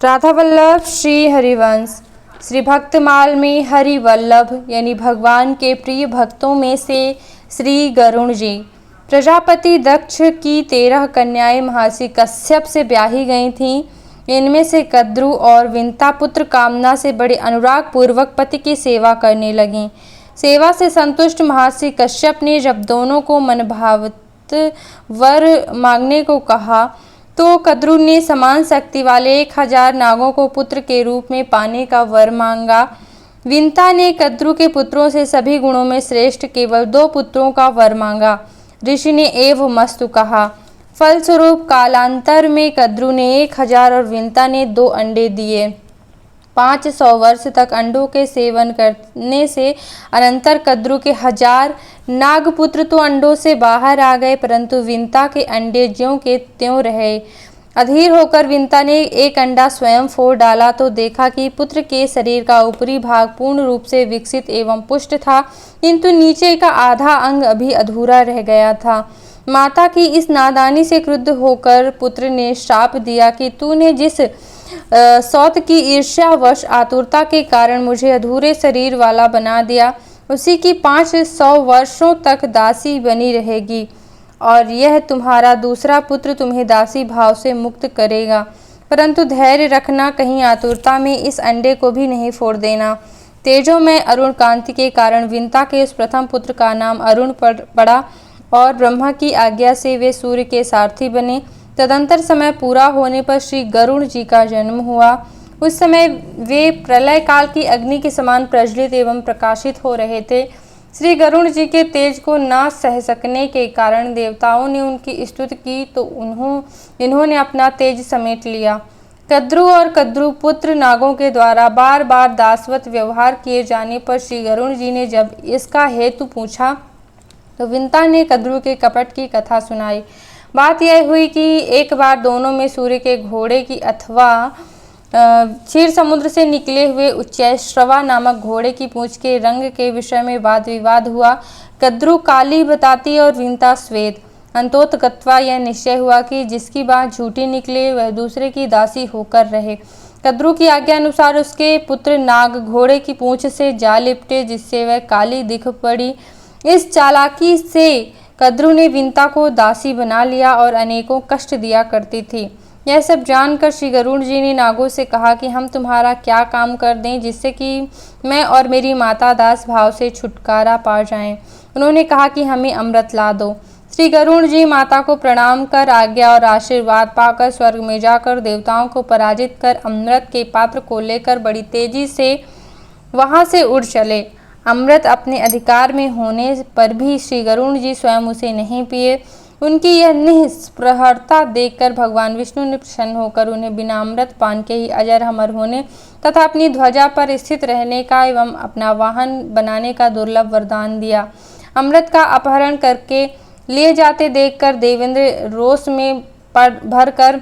राधा वल्लभ श्री हरिवंश। श्री भक्तमाल में हरिवल्लभ यानी भगवान के प्रिय भक्तों में से श्री गरुण जी। प्रजापति दक्ष की 13 कन्याएं महर्षि कश्यप से ब्याही गई थीं। इनमें से कद्रु और विंता पुत्र कामना से बड़े अनुराग पूर्वक पति की सेवा करने लगीं। सेवा से संतुष्ट महर्षि कश्यप ने जब दोनों को मनभावित वर मांगने को कहा तो कद्रु ने समान शक्ति वाले 1000 नागों को पुत्र के रूप में पाने का वर मांगा। विंता ने कद्रु के पुत्रों से सभी गुणों में श्रेष्ठ केवल 2 पुत्रों का वर मांगा। ऋषि ने एव मस्तु कहा। फलस्वरूप कालांतर में कद्रु ने 1000 और विंता ने 2 अंडे दिए। 500 वर्ष तक अंडों के सेवन करने से अनंतर कद्रु के 1000 नागपुत्र तो अंडों से बाहर आ गए, परंतु विंता के अंडे ज्यों के त्यों रहे। अधीर होकर विंता ने एक अंडा स्वयं फोड़ डाला तो देखा कि पुत्र के शरीर का ऊपरी भाग पूर्ण रूप से विकसित एवं पुष्ट था, किंतु नीचे का आधा अंग अभी अधूरा रह गया था। माता की इस नादानी से क्रुद्ध होकर पुत्र ने श्राप दिया कि तूने जिस सौत की ईर्ष्यावश आतुरता के कारण मुझे अधूरे शरीर वाला बना दिया, उसी की 500 वर्षों तक दासी बनी रहेगी, और यह तुम्हारा दूसरा पुत्र तुम्हें दासी भाव से मुक्त करेगा। परंतु धैर्य रखना, कहीं आतुरता में इस अंडे को भी नहीं फोड़ देना। तेजोमय अरुण कांति के कारण विंता के उस प्रथम पुत्र का नाम अरुण पड़ा और ब्रह्मा की आज्ञा से वे सूर्य के सारथी बने। तदंतर समय पूरा होने पर श्री गरुण जी का जन्म हुआ। उस समय वे प्रलय काल की अग्नि के समान प्रज्वलित एवं प्रकाशित हो रहे थे। श्री गरुण जी के तेज को न सह सकने के कारण देवताओं ने उनकी स्तुति की तो इन्होंने अपना तेज समेट लिया। कद्रु और कद्रु पुत्र नागों के द्वारा बार बार दासवत व्यवहार किए जाने पर श्री गरुण जी ने जब इसका हेतु पूछा तो विंता ने कद्रु के कपट की कथा सुनाई। बात यह हुई कि एक बार दोनों में सूर्य के घोड़े की अथवा क्षीर समुद्र से निकले हुए उच्चैश्रवा नामक घोड़े की पूंछ के रंग के विषय में वाद विवाद हुआ। कद्रु काली बताती और विंता श्वेत। अंतोतगत्वा यह निश्चय हुआ कि जिसकी बात झूठी निकले वह दूसरे की दासी होकर रहे। कद्रु की आज्ञा अनुसार उसके पुत्र नाग घोड़े की पूंछ से जा लिपटे, जिससे वह काली दिख पड़ी। इस चालाकी से कद्रु ने विंता को दासी बना लिया और अनेकों कष्ट दिया करती थी। यह सब जानकर श्री गरुड़ जी ने नागों से कहा कि हम तुम्हारा क्या काम कर दें जिससे कि मैं और मेरी माता दास भाव से छुटकारा पा जाएं। उन्होंने कहा कि हमें अमृत ला दो। श्री गरुड़ जी माता को प्रणाम कर आज्ञा और आशीर्वाद पाकर स्वर्ग में जाकर देवताओं को पराजित कर अमृत के पात्र को लेकर बड़ी तेजी से वहां से उड़ चले। अमृत अपने अधिकार में होने पर भी श्री गरुड़ जी स्वयं उसे नहीं पिए। उनकी यह निष्प्रहरता देखकर भगवान विष्णु ने प्रसन्न होकर उन्हें बिना अमृत पान के ही अजर अमर होने तथा अपनी ध्वजा पर स्थित रहने का एवं अपना वाहन बनाने का दुर्लभ वरदान दिया। अमृत का अपहरण करके लिए जाते देखकर देवेंद्र रोष में भरकर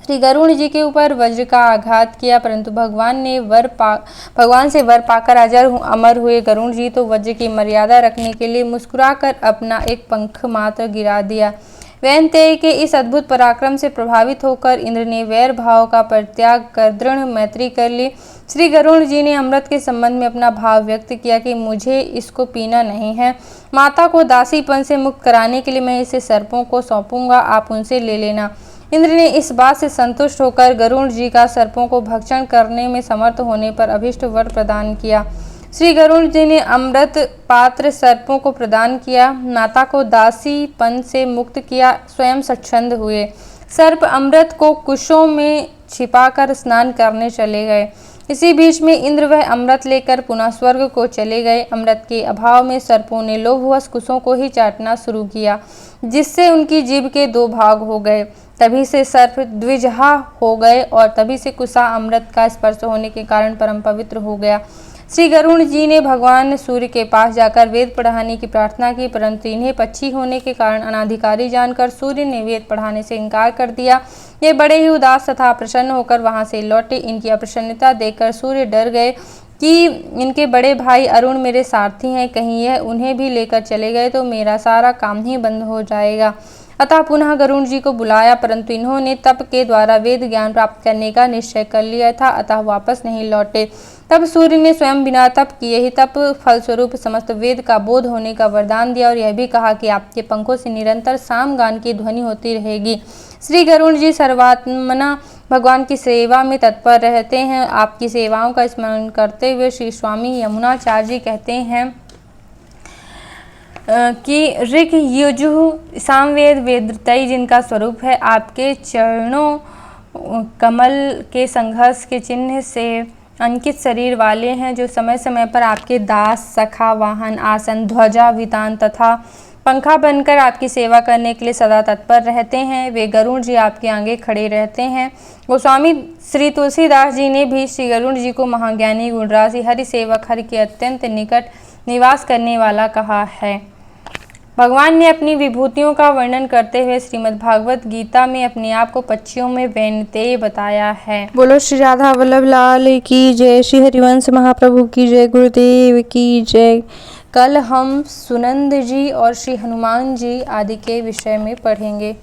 श्री गरुड़ जी के ऊपर वज्र का आघात किया, परंतु भगवान से वर पाकर अमर हुए गरुड़ जी तो वज्र की मर्यादा रखने के लिए मुस्कुराकर अपना एक पंख मात्र गिरा दिया। वैनतेय के इस अद्भुत पराक्रम से प्रभावित होकर इंद्र ने वैर भाव का परित्याग कर दृढ़ मैत्री कर ली। श्री गरुड़ जी ने अमृत के संबंध में अपना भाव व्यक्त किया कि मुझे इसको पीना नहीं है। माता को दासीपन से मुक्त कराने के लिए मैं इसे सर्पों को सौंपूंगा, आप उनसे ले लेना। इंद्र ने इस बात से संतुष्ट होकर गरुड़ जी का सर्पों को भक्षण करने में समर्थ होने पर अभीष्ट वर प्रदान किया। श्री गरुड़ जी ने अमृत पात्र सर्पों को प्रदान किया, माता को दासीपन से मुक्त किया, स्वयं स्वच्छंद हुए। सर्प अमृत को कुशों में छिपाकर स्नान करने चले गए। इसी बीच में इंद्र वह अमृत लेकर पुनः स्वर्ग को चले गए। अमृत के अभाव में सर्पों ने लोभवश कुशों को ही चाटना शुरू किया, जिससे उनकी जीभ के 2 भाग हो गए। तभी से सर्प द्विजहा हो गए और तभी से कुशा अमृत का स्पर्श होने के कारण परम पवित्र हो गया। श्री गरुड़ जी ने भगवान सूर्य के पास जाकर वेद पढ़ाने की प्रार्थना की, परंतु इन्हें पक्षी होने के कारण अनाधिकारी जानकर सूर्य ने वेद पढ़ाने से इनकार कर दिया। ये बड़े ही उदास तथा प्रसन्न होकर वहां से लौटे। इनकी अप्रसन्नता देखकर सूर्य डर गए कि इनके बड़े भाई अरुण मेरे सारथी हैं, कहीं यह उन्हें भी लेकर चले गए तो मेरा सारा काम ही बंद हो जाएगा। अतः पुनः गरुड़ जी को बुलाया, परंतु इन्होंने तप के द्वारा वेद ज्ञान प्राप्त करने का निश्चय कर लिया था, अतः वापस नहीं लौटे। तब सूर्य ने स्वयं बिना तप किए ही तप फलस्वरूप समस्त वेद का बोध होने का वरदान दिया और यह भी कहा कि आपके पंखों से निरंतर सामगान की ध्वनि होती रहेगी। श्री गरुड़ जी सर्वात्मना भगवान की सेवा में तत्पर रहते हैं। आपकी सेवाओं का स्मरण करते हुए श्री स्वामी यमुनाचार्य जी कहते हैं कि ऋग यजुः सामवेद वेदत्रयी जिनका स्वरूप है, आपके चरणों कमल के संघर्ष के चिन्ह से अंकित शरीर वाले हैं, जो समय समय पर आपके दास, सखा, वाहन, आसन, ध्वजा, वितान तथा पंखा बनकर आपकी सेवा करने के लिए सदा तत्पर रहते हैं। वे गरुड़ जी आपके आगे खड़े रहते हैं। गोस्वामी श्री तुलसीदास जी ने भी श्री गरुड़ जी को महाज्ञानी, गुणराशि, हरि सेवक, हरि के अत्यंत निकट निवास करने वाला कहा है। भगवान ने अपनी विभूतियों का वर्णन करते हुए श्रीमद् भागवत गीता में अपने आप को पक्षियों में वैनतेय बताया है। बोलो श्री राधा वल्लभ लाल की जय, श्री हरिवंश महाप्रभु की जय, गुरुदेव की जय। कल हम सुनंद जी और श्री हनुमान जी आदि के विषय में पढ़ेंगे।